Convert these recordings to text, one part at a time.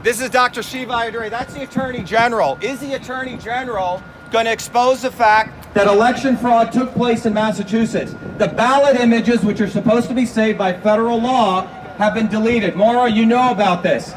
This is Dr.SHIVA People. That's the Attorney General. Is the Attorney General going to expose the fact that election fraud took place in Massachusetts? The ballot images, which are supposed to be saved by federal law, have been deleted. Maura, you know about this.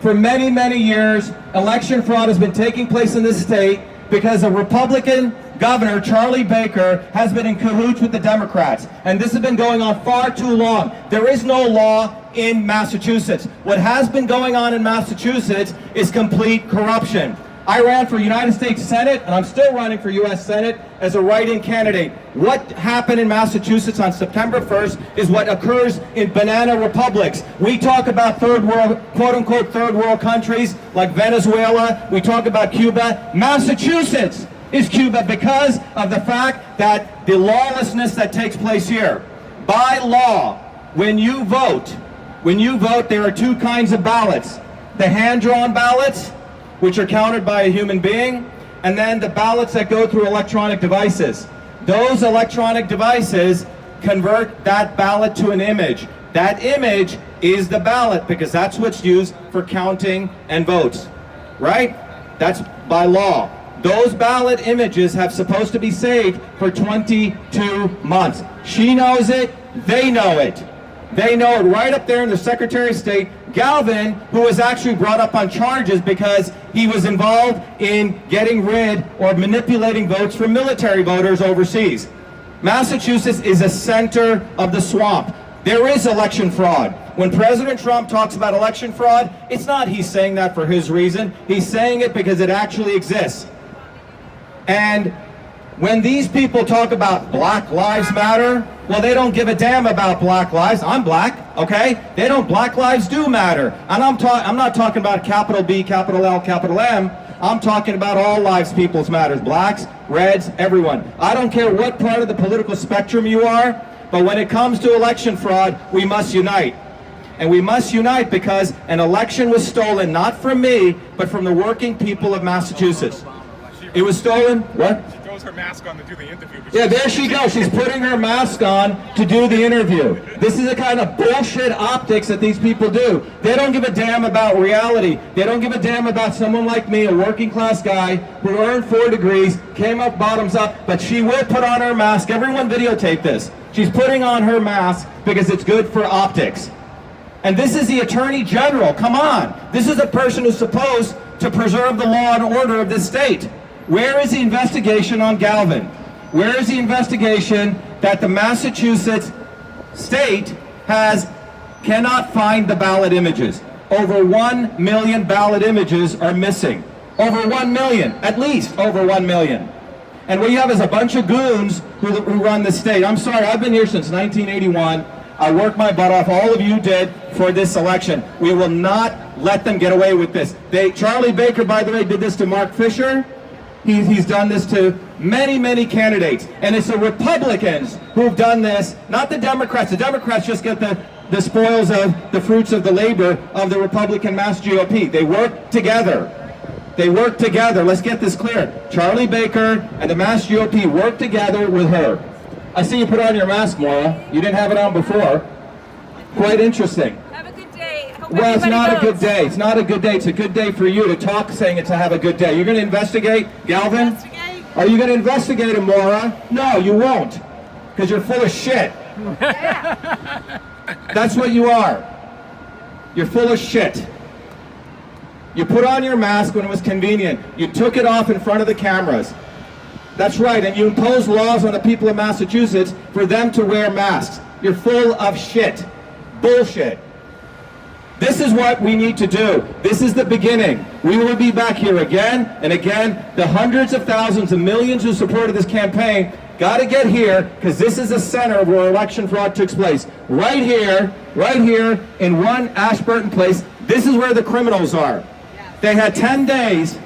For many, many years, election fraud has been taking place in this state because a Republican governor, Charlie Baker, has been in cahoots with the Democrats. And this has been going on far too long. There is no law in Massachusetts. What has been going on in Massachusetts is complete corruption. I ran for United States Senate, and I'm still running for U.S. Senate as a write-in candidate. What happened in Massachusetts on September 1st is what occurs in banana republics. We talk about third world, quote-unquote third world countries like Venezuela. We talk about Cuba. Massachusetts is Cuba because of the fact that the lawlessness that takes place here. By law, when you vote, there are two kinds of ballots. The hand-drawn ballots, which are counted by a human being, and then the ballots that go through electronic devices. Those electronic devices convert that ballot to an image. That image is the ballot because that's what's used for counting and votes, right? That's by law. Those ballot images have supposed to be saved for 22 months. She knows it, they know it. They know it right up there in the Secretary of State. Galvin, who was actually brought up on charges because he was involved in getting rid or manipulating votes from military voters overseas. Massachusetts is a center of the swamp. There is election fraud. When President Trump talks about election fraud, it's not he's saying that for his reason. He's saying it because it actually exists. And when these people talk about Black Lives Matter, well, they don't give a damn about black lives. I'm black, okay? They don't. Black lives do matter. And I'm not talking about capital B, capital L, capital M. I'm talking about all lives, peoples matters. Blacks, reds, everyone. I don't care what part of the political spectrum you are, but when it comes to election fraud, we must unite. And we must unite because an election was stolen not from me, but from the working people of Massachusetts. It was stolen, what? She throws her mask on to do the interview. Yeah, there she goes. She's putting her mask on to do the interview. This is the kind of bullshit optics that these people do. They don't give a damn about reality. They don't give a damn about someone like me, a working class guy who earned 4 degrees, came up bottoms up, but she will put on her mask. Everyone videotape this. She's putting on her mask because it's good for optics. And this is the Attorney General. Come on. This is a person who's supposed to preserve the law and order of this state. Where is the investigation on Galvin? Where is the investigation that the Massachusetts state cannot find the ballot images? Over 1 million ballot images are missing. Over 1 million, at least over 1 million. And what you have is a bunch of goons who run the state. I'm sorry, I've been here since 1981. I worked my butt off, all of you did, for this election. We will not let them get away with this. Charlie Baker, by the way, did this to Mark Fisher. He's done this to many, many candidates. And it's the Republicans who've done this, not the Democrats. The Democrats just get the spoils of the fruits of the labor of the Republican Mass GOP. They work together. They work together. Let's get this clear. Charlie Baker and the Mass GOP work together with her. I see you put on your mask, Maura. You didn't have it on before. Quite interesting. Have a good day. Well, it's not a good day. It's not a good day. It's a good day for you to talk saying it to have a good day. You're going to investigate, Galvin? Investigate? Are you going to investigate him, Maura? No, you won't. Because you're full of shit. Yeah. That's what you are. You're full of shit. You put on your mask when it was convenient. You took it off in front of the cameras. That's right, and you impose laws on the people of Massachusetts for them to wear masks. You're full of shit. Bullshit. This is what we need to do. This is the beginning. We will be back here again and again. The hundreds of thousands and millions who supported this campaign got to get here because this is the center of where election fraud took place. Right here in 1 Ashburton Place. This is where the criminals are. They had 10 days.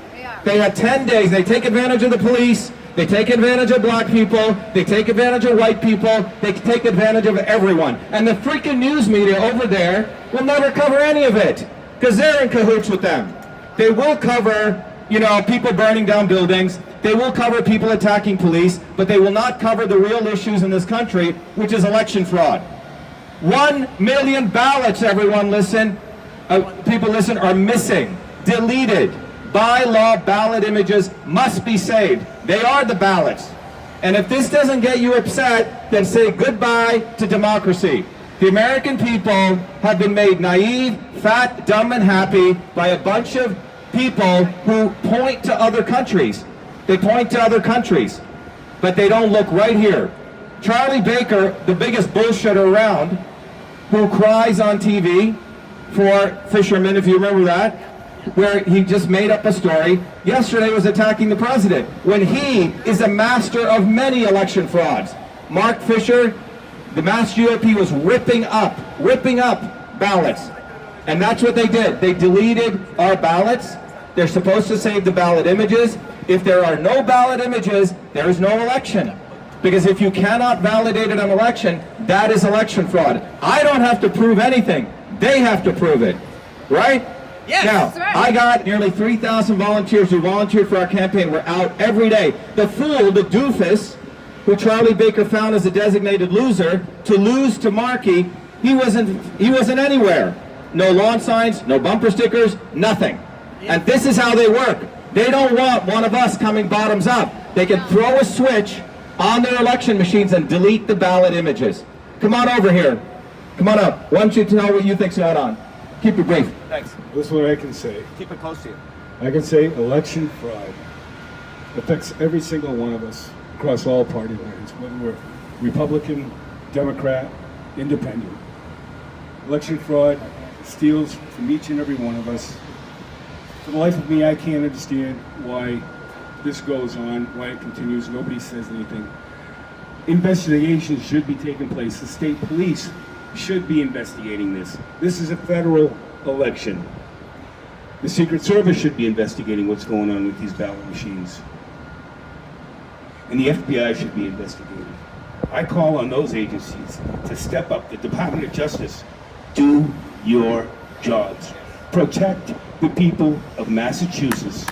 They had 10 days. They take advantage of the police. They take advantage of black people, they take advantage of white people, they take advantage of everyone. And the freaking news media over there will never cover any of it, because they're in cahoots with them. They will cover, people burning down buildings, they will cover people attacking police, but they will not cover the real issues in this country, which is election fraud. 1 million ballots, everyone listen. people listen, are missing, deleted. By law, ballot images must be saved. They are the ballots. And if this doesn't get you upset, then say goodbye to democracy. The American people have been made naive, fat, dumb, and happy by a bunch of people who point to other countries. They point to other countries, but they don't look right here. Charlie Baker, the biggest bullshitter around, who cries on TV for fishermen, if you remember that, where he just made up a story, yesterday was attacking the president, when he is a master of many election frauds. Mark Fisher, the Mass GOP, was ripping up ballots. And that's what they did. They deleted our ballots. They're supposed to save the ballot images. If there are no ballot images, there is no election. Because if you cannot validate an election, that is election fraud. I don't have to prove anything. They have to prove it. Right? Yes, now, that's right. I got nearly 3,000 volunteers who volunteered for our campaign. We're out every day. The fool, the doofus, who Charlie Baker found as a designated loser, to lose to Markey, he wasn't anywhere. No lawn signs, no bumper stickers, nothing. And this is how they work. They don't want one of us coming bottoms up. They can throw a switch on their election machines and delete the ballot images. Come on over here. Come on up. Why don't you tell what you think's going on? Keep it brief. Thanks. This is what I can say. Keep it close to you. I can say election fraud affects every single one of us across all party lines, whether we're Republican, Democrat, Independent. Election fraud steals from each and every one of us. For the life of me, I can't understand why this goes on, why it continues. Nobody says anything. Investigations should be taking place. The state police should be investigating this. This is a federal election. The Secret Service should be investigating what's going on with these ballot machines. And the FBI should be investigating. I call on those agencies to step up. The Department of Justice, do your jobs. Protect the people of Massachusetts.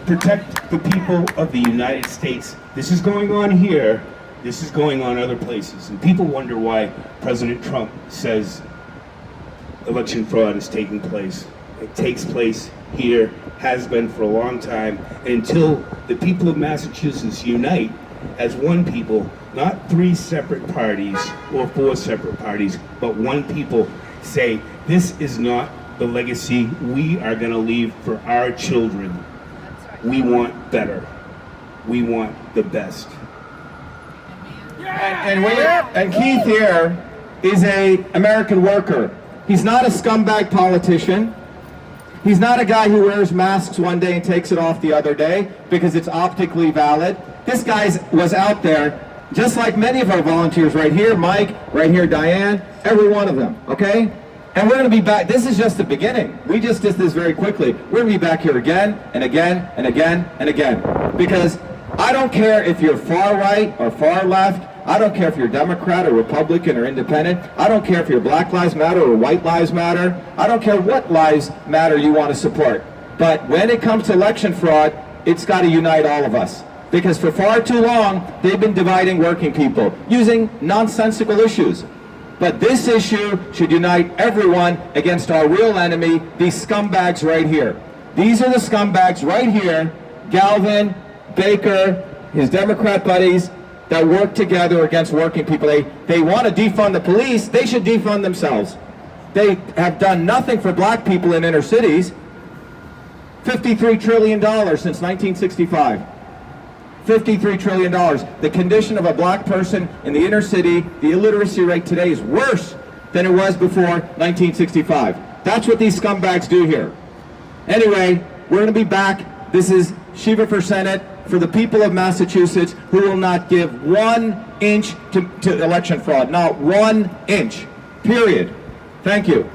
Protect the people of the United States. This is going on here. This is going on other places. And people wonder why President Trump says election fraud is taking place. It takes place here, has been for a long time, until the people of Massachusetts unite as one people, not three separate parties or four separate parties, but one people say, this is not the legacy we are going to leave for our children. We want better. We want the best. And Keith here is an American worker. He's not a scumbag politician. He's not a guy who wears masks one day and takes it off the other day because it's optically valid. This guy was out there, just like many of our volunteers right here, Mike, right here, Diane, every one of them, okay? And we're going to be back. This is just the beginning. We just did this very quickly. We're going to be back here again and again and again and again. Because I don't care if you're far right or far left. I don't care if you're Democrat or Republican or Independent. I don't care if you're Black Lives Matter or White Lives Matter. I don't care what lives matter you want to support. But when it comes to election fraud, it's got to unite all of us. Because for far too long, they've been dividing working people using nonsensical issues. But this issue should unite everyone against our real enemy, these scumbags right here. These are the scumbags right here, Galvin, Baker, his Democrat buddies, that work together against working people. They want to defund the police. They should defund themselves. They have done nothing for black people in inner cities. $53 trillion since 1965. $53 trillion. The condition of a black person in the inner city, the illiteracy rate today is worse than it was before 1965. That's what these scumbags do here. Anyway, we're going to be back. This is Shiva for Senate, for the people of Massachusetts who will not give 1 inch to election fraud. Not 1 inch. Period. Thank you.